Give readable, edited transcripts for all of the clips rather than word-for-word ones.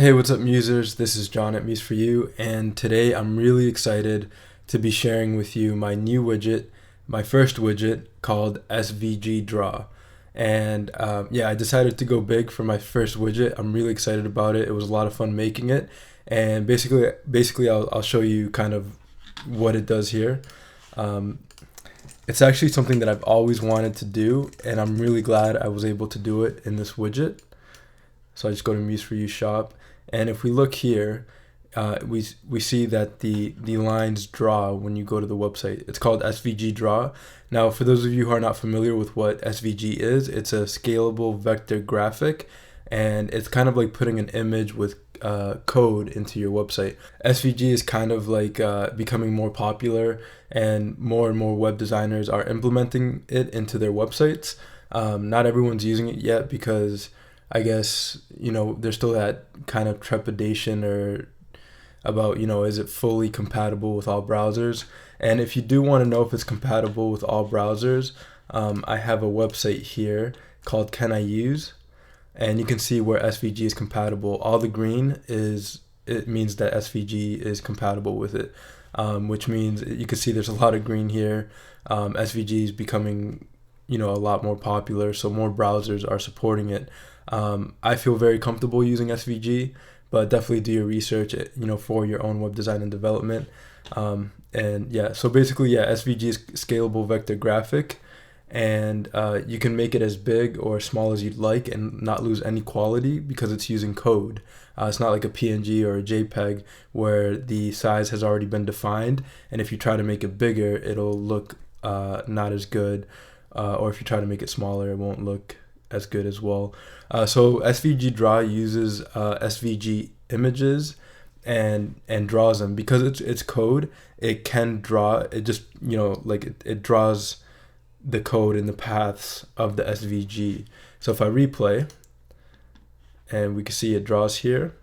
Hey, what's up, Musers? This is John at Muse for You, and today I'm really excited to be sharing with you my new widget, my first widget called SVG Draw. And yeah, I decided to go big for my first widget. I'm really excited about it. It was a lot of fun making it, and basically, I'll show you kind of what it does here. It's actually something that I've always wanted to do, and I'm really glad I was able to do it in this widget. So I just go to Muse for You shop, and if we look here, we see that the lines draw when you go to the website. It's called SVG Draw. Now, for those of you who are not familiar with what SVG is, it's a scalable vector graphic, and it's kind of like putting an image with code into your website. SVG is kind of like becoming more popular, and more web designers are implementing it into their websites. Not everyone's using it yet because I guess, there's still that kind of trepidation or about, is it fully compatible with all browsers? And if you do want to know if it's compatible with all browsers, I have a website here called Can I Use? And you can see where SVG is compatible. All the green it means that SVG is compatible with it, which means you can see there's a lot of green here. SVG is becoming, a lot more popular, so more browsers are supporting it. I feel very comfortable using SVG, but definitely do your research, for your own web design and development. And yeah, so basically, yeah, SVG is scalable vector graphic, and you can make it as big or small as you'd like and not lose any quality because it's using code. It's not like a PNG or a JPEG where the size has already been defined, and if you try to make it bigger, it'll look not as good, or if you try to make it smaller, it won't look as good as well. So SVG Draw uses SVG images and draws them because it's code. It can draw. It just it draws the code in the paths of the SVG. So if I replay, and we can see it draws here,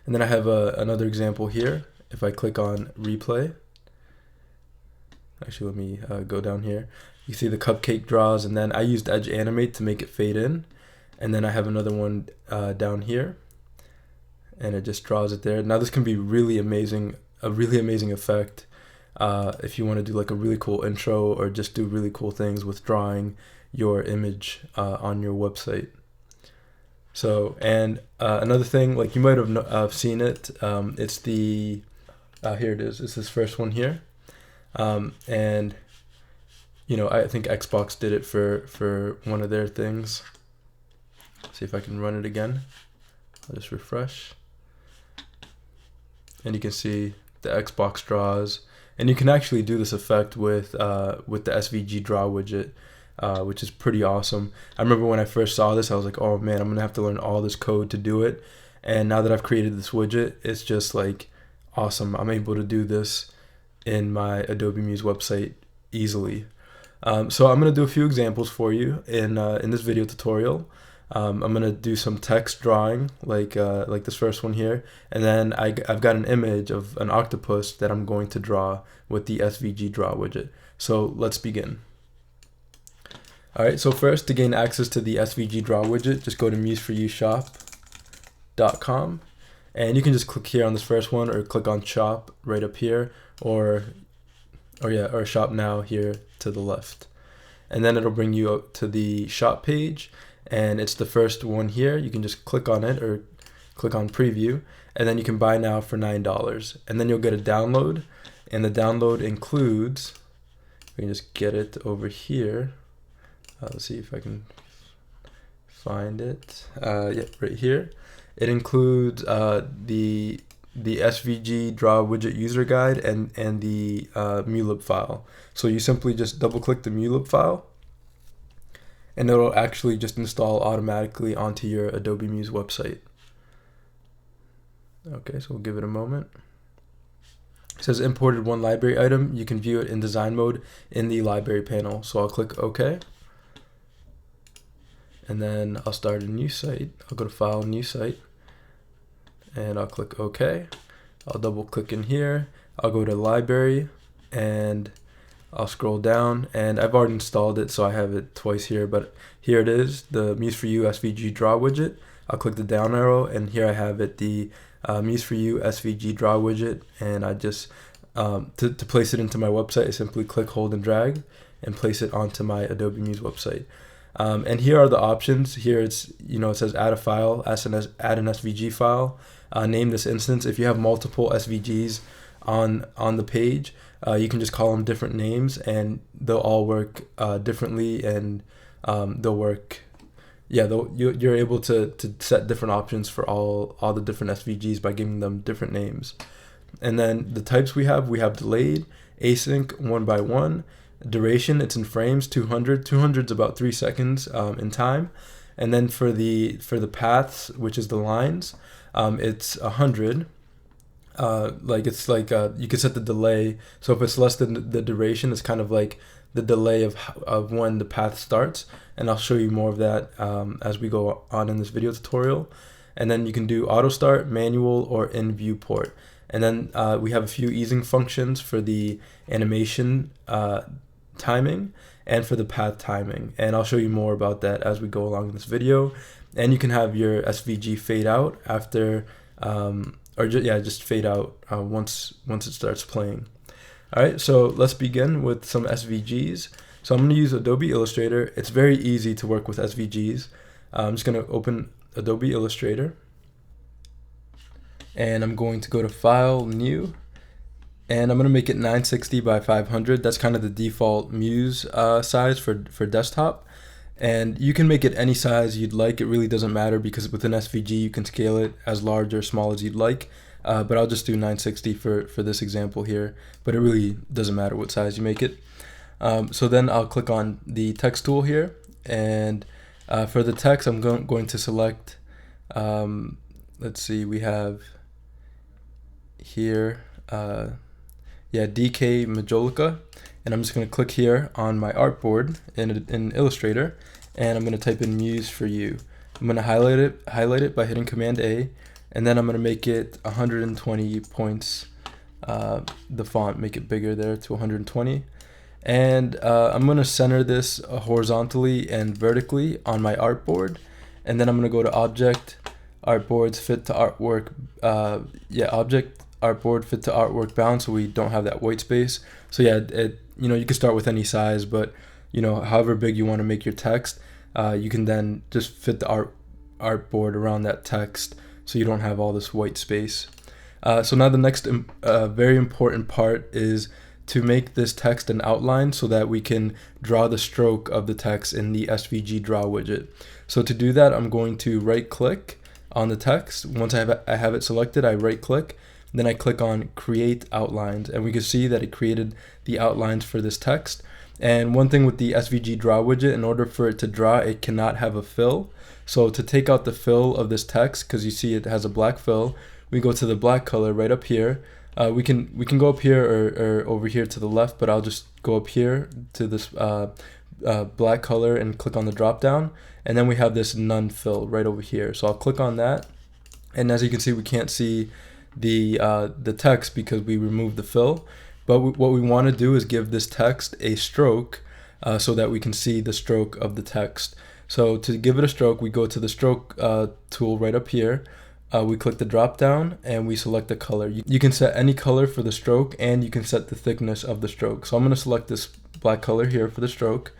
and then I have another example here. If I click on replay, actually let me go down here. You see the cupcake draws, and then I used Edge Animate to make it fade in. And then I have another one down here, and it just draws it there. Now this can be really amazing, a really amazing effect if you want to do like a really cool intro or just do really cool things with drawing your image on your website. So, and another thing, like you might have seen it, it's the, here it is, it's this first one here. And I think Xbox did it for one of their things. See if I can run it again. I'll just refresh. And you can see the Xbox draws. And you can actually do this effect with the SVG Draw widget, which is pretty awesome. I remember when I first saw this, I was like, oh man, I'm going to have to learn all this code to do it. And now that I've created this widget, it's just like awesome. I'm able to do this in my Adobe Muse website easily. So I'm going to do a few examples for you in this video tutorial. I'm going to do some text drawing like this first one here, and then I've got an image of an octopus that I'm going to draw with the SVG Draw widget. So let's begin. Alright, so first, to gain access to the SVG Draw widget, just go to museforYouShop.com, and you can just click here on this first one, or click on shop right up here, or shop now here to the left. And then it'll bring you up to the shop page, and it's the first one here. You can just click on it or click on preview, and then you can buy now for $9. And then you'll get a download, and the download includes, we can just get it over here. Let's see if I can find it. Yeah, right here. It includes the SVG Draw widget user guide and the mulib file. So you simply just double click the mulib file, and it'll actually just install automatically onto your Adobe Muse website. Okay, so we'll give it a moment. It says imported one library item. You can view it in design mode in the library panel. So I'll click OK. And then I'll start a new site. I'll go to File, New Site, and I'll click OK. I'll double click in here. I'll go to Library, and I'll scroll down, and I've already installed it, so I have it twice here, but here it is, the Muse for You SVG Draw widget. I'll click the down arrow, and here I have it, the Muse for You SVG draw widget, and I just to place it into my website, I simply click, hold, and drag and place it onto my Adobe Muse website. And here are the options. Here it says add a file, add an SVG file, name this instance. If you have multiple SVGs on the page, you can just call them different names, and they'll all work differently, and they'll work. Yeah, you're able to set different options for all the different SVGs by giving them different names. And then the types we have delayed, async, 1 by 1, duration, it's in frames, 200 is about 3 seconds in time. And then for the paths, which is the lines, it's 100. You can set the delay. So if it's less than the duration, it's kind of like the delay of when the path starts. And I'll show you more of that as we go on in this video tutorial. And then you can do auto start, manual, or in viewport. And then we have a few easing functions for the animation timing and for the path timing. And I'll show you more about that as we go along in this video. And you can have your SVG fade out after, just fade out once it starts playing. All right, so let's begin with some SVGs. So I'm going to use Adobe Illustrator. It's very easy to work with SVGs. I'm just going to open Adobe Illustrator, and I'm going to go to File, New, and I'm going to make it 960 by 500. That's kind of the default Muse size for desktop. And you can make it any size you'd like. It really doesn't matter, because with an SVG you can scale it as large or small as you'd like. But I'll just do 960 for this example here. But it really doesn't matter what size you make it. So then I'll click on the text tool here. And for the text, I'm going to select, let's see, we have here, DK Majolica. And I'm just going to click here on my artboard in Illustrator, and I'm going to type in Muse for You. I'm going to highlight it by hitting Command A, and then I'm going to make it 120 points, the font, make it bigger there to 120. And I'm going to center this horizontally and vertically on my artboard, and then I'm going to go to Object, Artboards, Fit to Artwork, Object, Artboard, Fit to Artwork Bound, so we don't have that white space. So yeah, you can start with any size, but however big you want to make your text, you can then just fit the artboard around that text, so you don't have all this white space. So now the next very important part is to make this text an outline so that we can draw the stroke of the text in the SVG draw widget. So to do that, I'm going to right click on the text. Once I have it selected, I right click. Then I click on Create Outlines, and we can see that it created the outlines for this text. And one thing with the SVG draw widget, in order for it to draw, it cannot have a fill. So to take out the fill of this text, because you see it has a black fill, we go to the black color right up here. We can go up here or over here to the left, but I'll just go up here to this black color and click on the drop down. And then we have this none fill right over here. So I'll click on that. And as you can see, we can't see the text because we removed the fill, but what we want to do is give this text a stroke so that we can see the stroke of the text. So to give it a stroke, we go to the stroke tool right up here. We click the drop down and we select the color. You can set any color for the stroke, and you can set the thickness of the stroke. So I'm going to select this black color here for the stroke,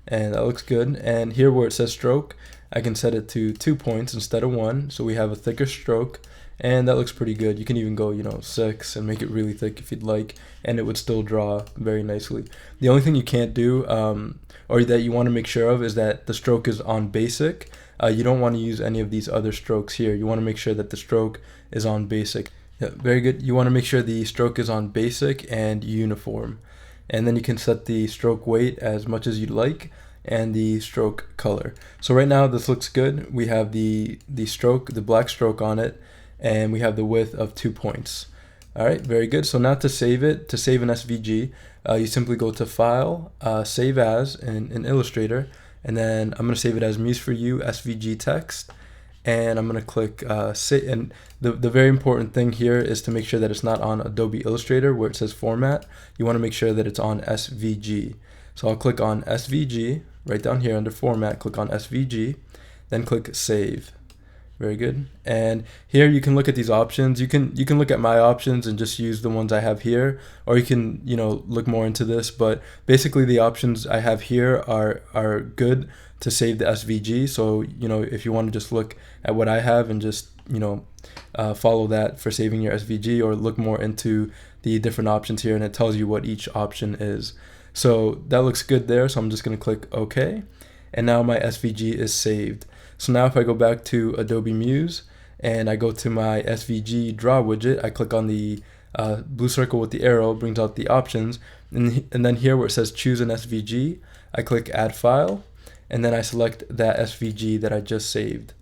and that looks good. And here where it says stroke, I can set it to 2 points instead of 1, so we have a thicker stroke. And that looks pretty good. You can even go, 6 and make it really thick if you'd like, and it would still draw very nicely. The only thing you can't do, or that you want to make sure of, is that the stroke is on basic. You don't want to use any of these other strokes here. You want to make sure that the stroke is on basic. Yeah, very good. You want to make sure the stroke is on basic and uniform. And then you can set the stroke weight as much as you'd like, and the stroke color. So right now this looks good. We have the stroke, the black stroke on it, and we have the width of 2 points. All right, very good. So now to save an SVG, you simply go to File, Save As in Illustrator, and then I'm going to save it as Muse for You SVG text, and I'm going to click Save. And the very important thing here is to make sure that it's not on Adobe Illustrator where it says Format. You want to make sure that it's on SVG. So I'll click on SVG right down here under Format, click on SVG, then click Save. Very good. And here you can look at these options. You can look at my options and just use the ones I have here, or you can, look more into this. But basically, the options I have here are good to save the SVG. So if you want to just look at what I have and just follow that for saving your SVG, or look more into the different options here, and it tells you what each option is. So that looks good there. So I'm just going to click OK, and now my SVG is saved. So now if I go back to Adobe Muse and I go to my SVG draw widget, I click on the blue circle with the arrow, brings out the options, and then here where it says choose an SVG, I click add file, and then I select that SVG that I just saved.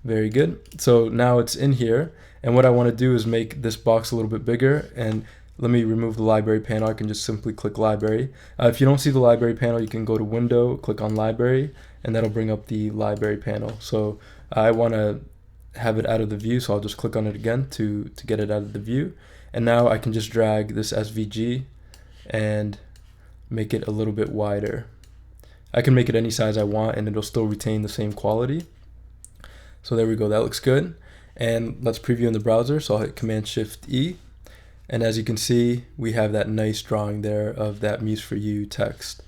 Very good. So now it's in here, and what I want to do is make this box a little bit bigger. And let me remove the library panel. I can just simply click library. If you don't see the library panel, you can go to window, click on library, and that'll bring up the library panel. So I want to have it out of the view, so I'll just click on it again to get it out of the view. And now I can just drag this SVG and make it a little bit wider. I can make it any size I want and it'll still retain the same quality. So there we go, that looks good. And let's preview in the browser. So I'll hit Command-Shift-E. And as you can see, we have that nice drawing there of that Muse for You text.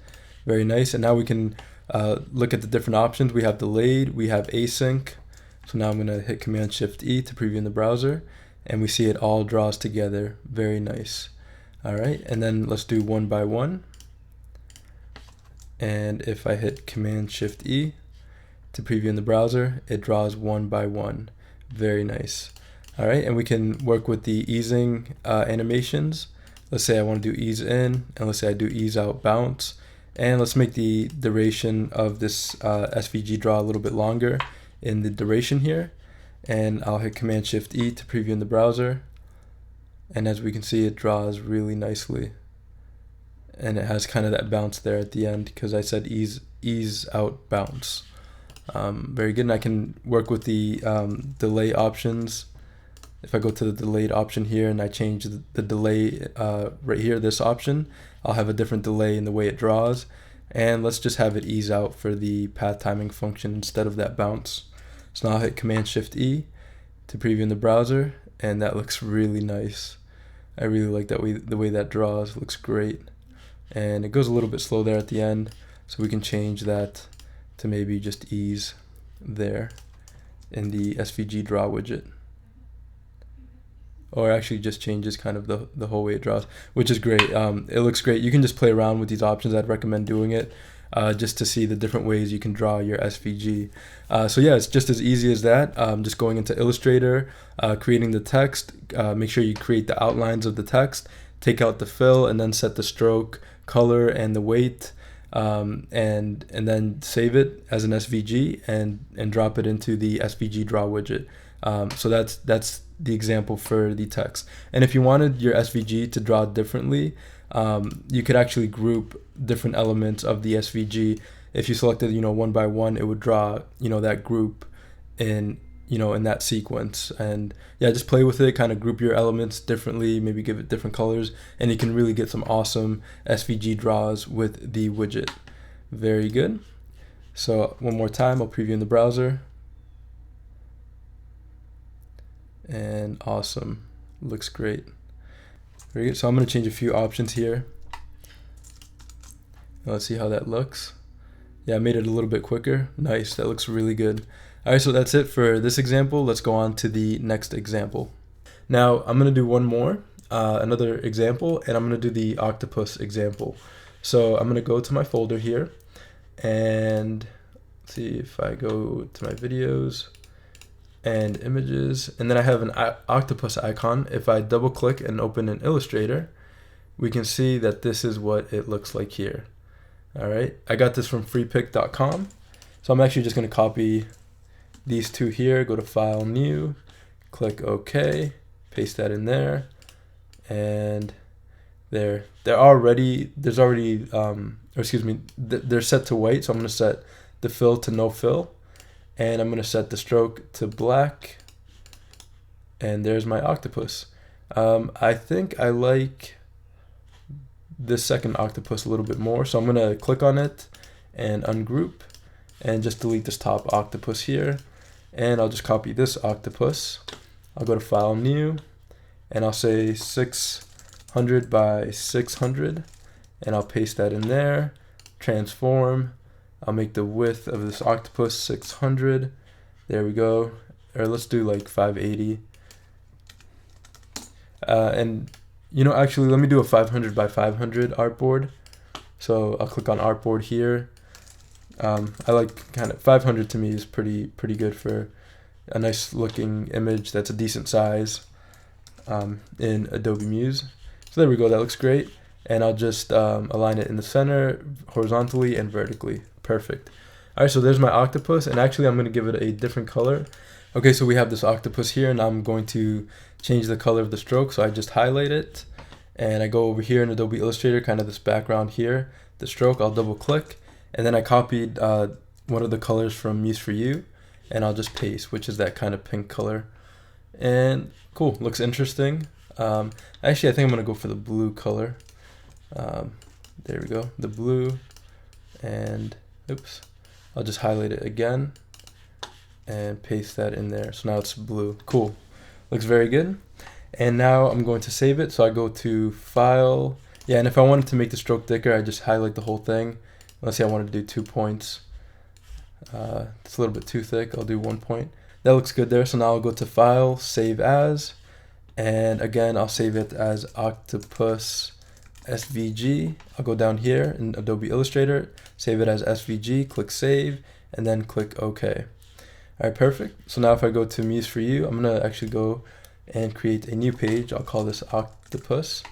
Very nice. And now we can look at the different options. We have delayed, we have async. So now I'm going to hit Command-Shift-E to preview in the browser, and we see it all draws together. Very nice. All right, and then let's do one by one. And if I hit Command-Shift-E to preview in the browser, it draws one by one. Very nice. All right, and we can work with the easing animations. Let's say I want to do ease in, and let's say I do ease out bounce. And let's make the duration of this SVG draw a little bit longer in the duration here. And I'll hit Command-Shift-E to preview in the browser. And as we can see, it draws really nicely. And it has kind of that bounce there at the end because I said ease out bounce. Very good. And I can work with the delay options. If I go to the delayed option here and I change the delay right here, this option, I'll have a different delay in the way it draws. And let's just have it ease out for the path timing function instead of that bounce. So now I'll hit Command-Shift-E to preview in the browser, and that looks really nice. I really like the way that draws. It looks great. And it goes a little bit slow there at the end, so we can change that to maybe just ease there in the SVG draw widget. Or actually just changes kind of the whole way it draws, which is great. It looks great. You can just play around with these options. I'd recommend doing it just to see the different ways you can draw your SVG. So yeah, it's just as easy as that. Just going into Illustrator, creating the text, make sure you create the outlines of the text, take out the fill, and then set the stroke, color, and the weight, and then save it as an SVG and drop it into the SVG draw widget. So that's the example for the text. And if you wanted your SVG to draw differently, you could actually group different elements of the SVG. If you selected, one by one, it would draw, that group in that sequence. And yeah, just play with it, kind of group your elements differently, maybe give it different colors, and you can really get some awesome SVG draws with the widget. Very good. So one more time, I'll preview in the browser. And awesome, looks great. Very good. So I'm going to change a few options here. Let's see how that looks. Yeah, I made it a little bit quicker. Nice, that looks really good. All right, so that's it for this example. Let's go on to the next example. Now I'm going to do one more, another example, and I'm going to do the octopus example. So I'm going to go to my folder here and see if I go to my videos and images, and then I have an octopus icon. If I double click and open an Illustrator, we can see that this is what it looks like here. All right, I got this from freepik.com. So I'm actually just going to copy these two here, go to File, New, click OK, paste that in there, and they're set to white. So I'm going to set the fill to no fill. And I'm going to set the stroke to black. And there's my octopus. I think I like this second octopus a little bit more. So I'm going to click on it and ungroup and just delete this top octopus here. And I'll just copy this octopus. I'll go to File, New, and I'll say 600 by 600, and I'll paste that in there. Transform. I'll make the width of this octopus 600. There we go. Or let's do like 580. And you know, actually, let me do a 500 by 500 artboard. So I'll click on artboard here. I like kind of 500 to me is pretty good for a nice looking image that's a decent size in Adobe Muse. So there we go, that looks great. And I'll just align it in the center, horizontally and vertically. Perfect. All right, so there's my octopus, and actually I'm going to give it a different color. Okay, so we have this octopus here, and I'm going to change the color of the stroke. So I just highlight it, and I go over here in Adobe Illustrator, kind of this background here, the stroke. I'll double click, and then I copied one of the colors from Muse for You, and I'll just paste, which is that kind of pink color. And cool, looks interesting. Actually, I think I'm going to go for the blue color. There we go, the blue, and oops, I'll just highlight it again and paste that in there. So now it's blue. Cool, looks very good. And now I'm going to save it. So I go to File. Yeah, and if I wanted to make the stroke thicker, I just highlight the whole thing. Let's say I wanted to do 2 points. It's a little bit too thick. I'll do 1 point. That looks good there. So now I'll go to File, Save As, and again I'll save it as Octopus SVG. I'll go down here in Adobe Illustrator, save it as SVG, click Save, and then click OK. All right, perfect. So now if I go to Muse for You, I'm gonna actually go and create a new page. I'll call this Octopus.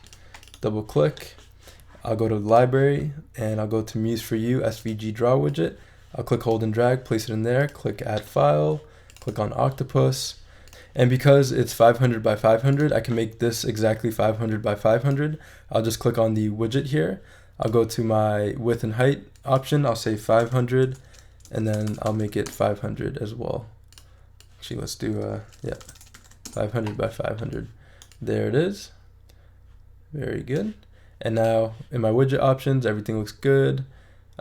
Double click. I'll go to the library, and I'll go to Muse for You SVG Draw Widget. I'll click, hold, and drag, place it in there, click Add File, click on Octopus. And because it's 500 by 500, I can make this exactly 500 by 500. I'll just click on the widget here. I'll go to my width and height option. I'll say 500, and then I'll make it 500 as well. Actually, let's do, 500 by 500. There it is. Very good. And now in my widget options, everything looks good.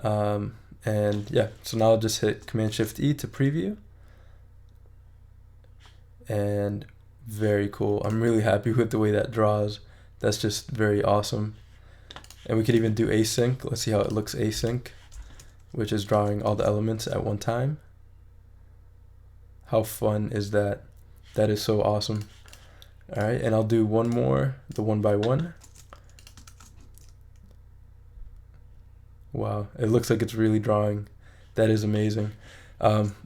And yeah, so now I'll just hit Command-Shift-E to preview. And very cool. I'm really happy with the way that draws. That's just very awesome. And we could even do async. Let's see how it looks async, which is drawing all the elements at one time. How fun is that? That is so awesome. All right, and I'll do one more, the 1 by 1. Wow, it looks like it's really drawing. That is amazing.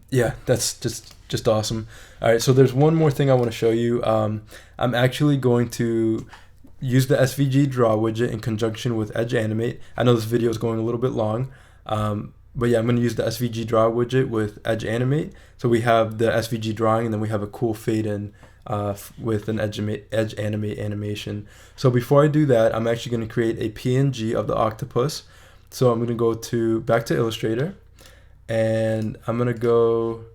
Yeah, that's just awesome. All right, so there's one more thing I want to show you. I'm actually going to use the SVG Draw widget in conjunction with Edge Animate. I know this video is going a little bit long, but yeah, I'm going to use the SVG Draw widget with Edge Animate. So we have the SVG drawing, and then we have a cool fade in with an Edge Animate animation. So before I do that, I'm actually going to create a PNG of the octopus. So I'm going to go back to Illustrator, and I'm going to go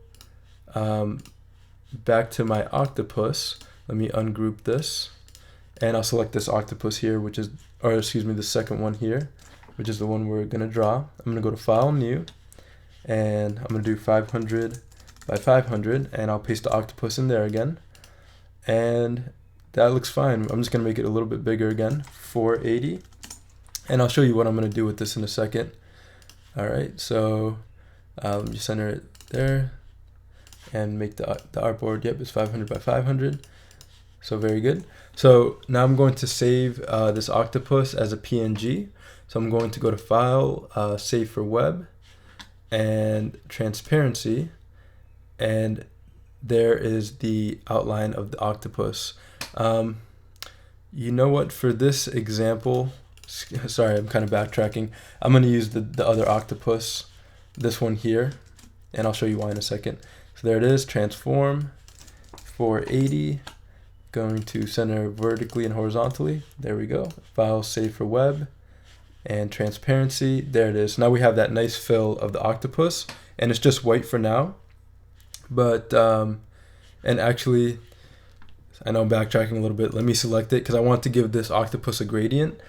back to my octopus. Let me ungroup this, and I'll select this octopus here, which is, or excuse me, the second one here, which is the one we're going to draw. I'm going to go to File, New, and I'm going to do 500 by 500, and I'll paste the octopus in there again. And that looks fine. I'm just going to make it a little bit bigger again, 480. And I'll show you what I'm going to do with this in a second. All right, so let me center it there and make the artboard. Yep, it's 500 by 500. So very good. So now I'm going to save this octopus as a PNG. So I'm going to go to File, Save for Web, and Transparency. And there is the outline of the octopus. You know what? For this example, sorry, I'm kind of backtracking. I'm going to use the other octopus, this one here, and I'll show you why in a second. So there it is, transform, 480, going to center vertically and horizontally. There we go. File, save for web, and transparency. There it is. Now we have that nice fill of the octopus, and it's just white for now. But, and actually, I know I'm backtracking a little bit. Let me select it because I want to give this octopus a gradient.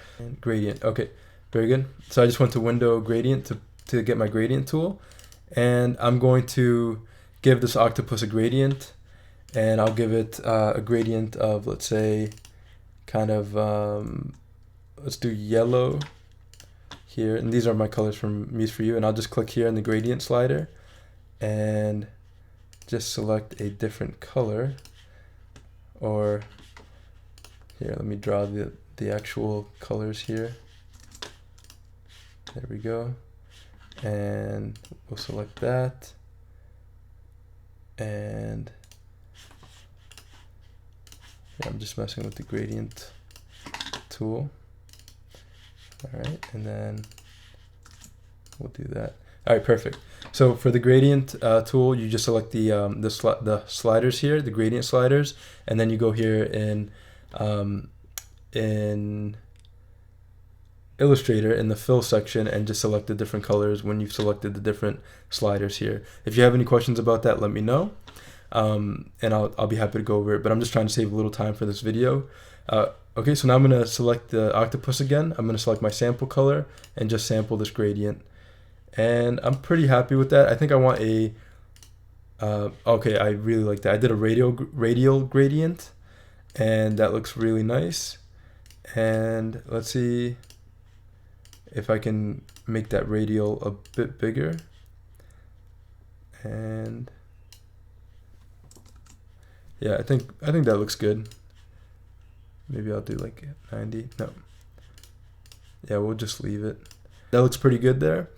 Gradient, okay, very good. So I just went to Window, Gradient to get my gradient tool. And I'm going to give this octopus a gradient, and I'll give it a gradient of, let's say, kind of, let's do yellow here. And these are my colors from Muse for You. And I'll just click here in the gradient slider and just select a different color. Or here, let me draw the actual colors here. There we go. And we'll select that. And yeah, I'm just messing with the gradient tool. All right, and then we'll do that. All right, perfect. So for the gradient tool, you just select the sliders here, the gradient sliders, and then you go here in Illustrator in the fill section and just select the different colors when you've selected the different sliders here. If you have any questions about that, let me know, and I'll be happy to go over it, but I'm just trying to save a little time for this video. Okay, so now I'm going to select the octopus again. I'm going to select my sample color and just sample this gradient, and I'm pretty happy with that. I think I want a okay, I really like that. I did a radial gradient, and that looks really nice. And let's see if I can make that radial a bit bigger. And yeah, I think that looks good. Maybe I'll do like 90. No. Yeah, we'll just leave it. That looks pretty good there.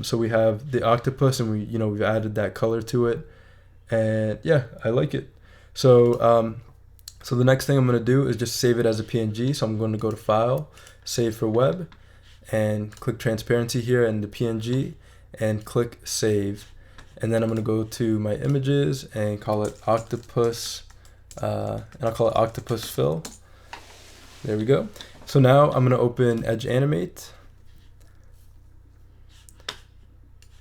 So we have the octopus, and we've added that color to it, and yeah, I like it. So so the next thing I'm going to do is just save it as a PNG. So I'm going to go to File, Save for Web, and click Transparency here in the PNG, and click Save. And then I'm going to go to my images and call it Octopus, and I'll call it Octopus Fill. There we go. So now I'm going to open Edge Animate,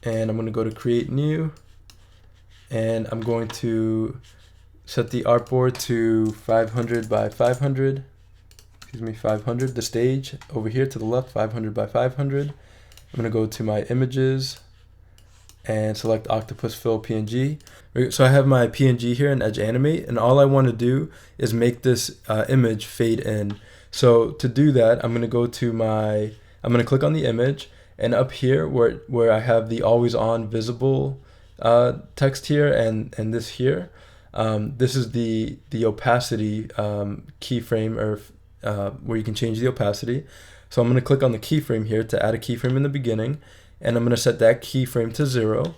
and I'm going to go to Create New, and I'm going to set the artboard to 500 by 500. Excuse me, 500. The stage over here to the left, 500 by 500. I'm going to go to my images and select Octopus Fill PNG. So I have my PNG here in Edge Animate, and all I want to do is make this image fade in. So to do that, I'm going to go to I'm going to click on the image, and up here where I have the always on visible text here and this here, this is the opacity keyframe, or where you can change the opacity. So I'm going to click on the keyframe here to add a keyframe in the beginning, and I'm going to set that keyframe to 0,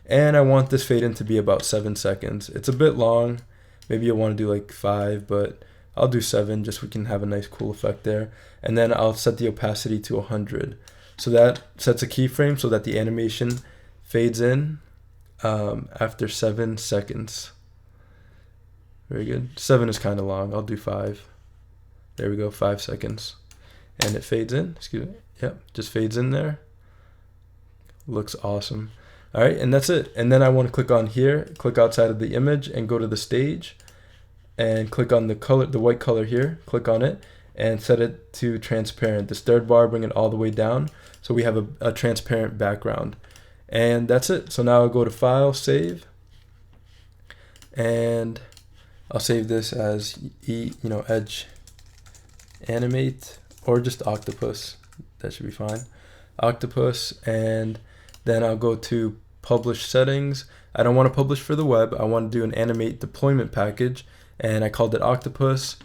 and I want this fade in to be about 7 seconds. It's a bit long. Maybe you'll want to do like 5, but I'll do 7 just so we can have a nice cool effect there. And then I'll set the opacity to 100. So that sets a keyframe so that the animation fades in after 7 seconds. Very good. 7 is kind of long. I'll do 5. There we go, 5 seconds. And it fades in. Excuse me. Yep, just fades in there. Looks awesome. All right, and that's it. And then I want to click on here, click outside of the image, and go to the stage, and click on the color, the white color here. Click on it and set it to transparent. This third bar, bring it all the way down, so we have a transparent background. And that's it. So now I'll go to File, Save, and I'll save this as Edge Animate, or just Octopus. That should be fine. Octopus, and then I'll go to Publish Settings. I don't want to publish for the web. I want to do an animate deployment package, and I called it Octopus.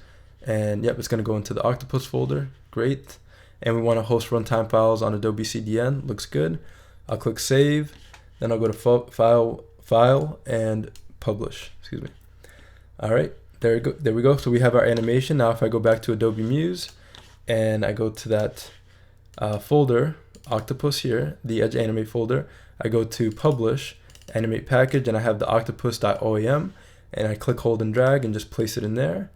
And yep, it's going to go into the Octopus folder. Great. And we want to host runtime files on Adobe CDN. Looks good. I'll click Save. Then I'll go to File, and Publish. Excuse me. All right, there we go. So we have our animation. Now if I go back to Adobe Muse and I go to that folder, Octopus here, the Edge Animate folder, I go to Publish, Animate Package, and I have the octopus.oam, and I click, hold, and drag, and just place it in there.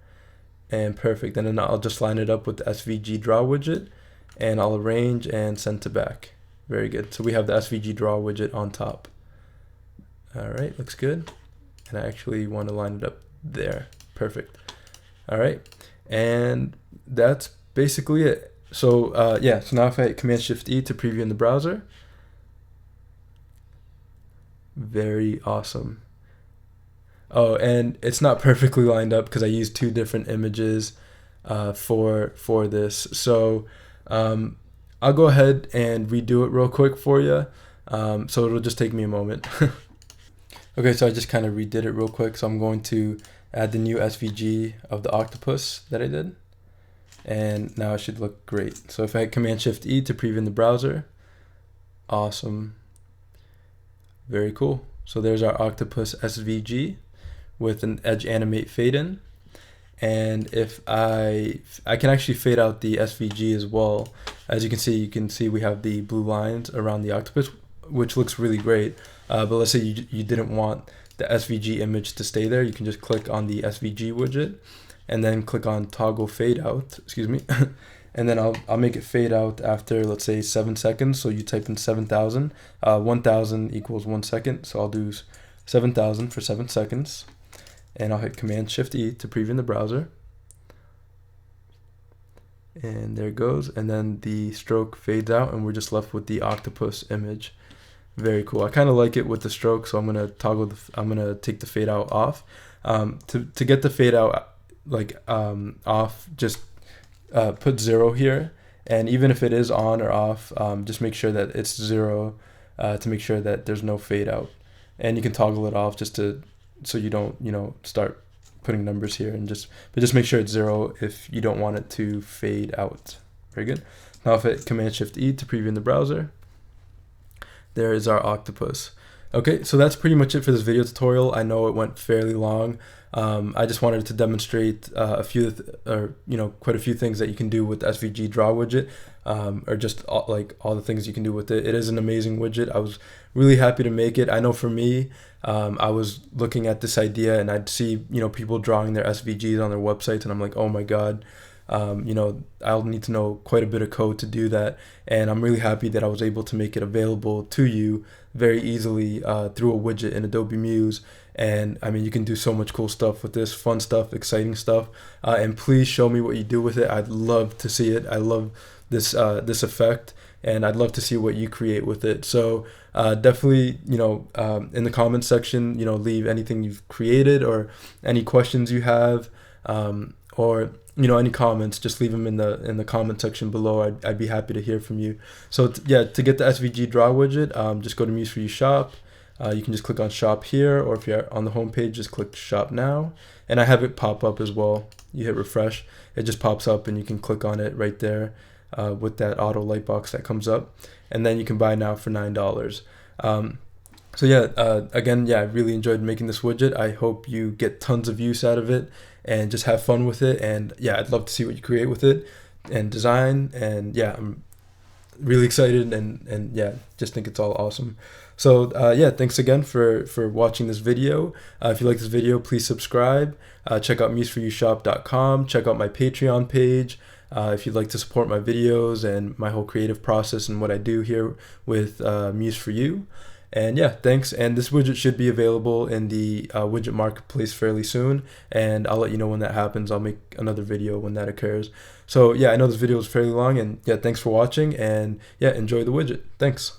And perfect. And then I'll just line it up with the SVG Draw widget, and I'll arrange and send to back. Very good. So we have the SVG Draw widget on top. All right, looks good. And I actually want to line it up there. Perfect. All right, and that's basically it. So yeah, so now if I hit Command-Shift-E to preview in the browser, very awesome. Oh, and it's not perfectly lined up because I used two different images for this. So um, I'll go ahead and redo it real quick for you. So it'll just take me a moment. Okay, so I just kind of redid it real quick. So I'm going to add the new SVG of the octopus that I did. And now it should look great. So if I hit Command-Shift-E to preview in the browser, awesome. Very cool. So there's our octopus SVG with an edge animate fade in. And if I can actually fade out the SVG as well. As you can see we have the blue lines around the octopus, which looks really great. But let's say you didn't want the SVG image to stay there. You can just click on the SVG widget and then click on toggle fade out, excuse me. And then I'll make it fade out after, let's say, 7 seconds. So you type in 7,000. 1,000 equals 1 second. So I'll do 7,000 for 7 seconds. And I'll hit Command-Shift-E to preview in the browser. And there it goes. And then the stroke fades out and we're just left with the octopus image. Very cool. I kind of like it with the stroke, so I'm gonna I'm gonna take the fade out off. To get the fade out off, just put 0 here, and even if it is on or off, just make sure that it's 0 to make sure that there's no fade out. And you can toggle it off so you don't start putting numbers here, but just make sure it's 0 if you don't want it to fade out. Very good. Now if I hit Command-Shift-E to preview in the browser, there is our octopus. Okay, so that's pretty much it for this video tutorial. I know it went fairly long. I just wanted to demonstrate quite a few things that you can do with the SVG Draw widget, or just all the things you can do with it. It is an amazing widget. I was really happy to make it. I know for me, I was looking at this idea and I'd see people drawing their SVGs on their websites, and I'm like, oh my god. I'll need to know quite a bit of code to do that, and I'm really happy that I was able to make it available to you very easily through a widget in Adobe Muse. And I mean, you can do so much cool stuff with this, fun stuff, exciting stuff, and please show me what you do with it. I'd love to see it. I love this effect, and I'd love to see what you create with it. So definitely, in the comments section, leave anything you've created or any questions you have, or any comments. Just leave them in the comment section below. I'd be happy to hear from you. So to get the SVG Draw widget, just go to Muse for You Shop. You can just click on Shop here, or if you're on the home page, just click Shop Now. And I have it pop up as well. You hit refresh, it just pops up, and you can click on it right there with that auto light box that comes up. And then you can buy now for $9. Again, I really enjoyed making this widget. I hope you get tons of use out of it and just have fun with it. And I'd love to see what you create with it and design. And I'm really excited and just think it's all awesome. So thanks again for watching this video. If you like this video, please subscribe. Check out museforyoushop.com. Check out my Patreon page. If you'd like to support my videos and my whole creative process and what I do here with Muse for You. And thanks. And this widget should be available in the widget marketplace fairly soon, and I'll let you know when that happens. I'll make another video when that occurs. So I know this video is fairly long, and thanks for watching, and enjoy the widget. Thanks.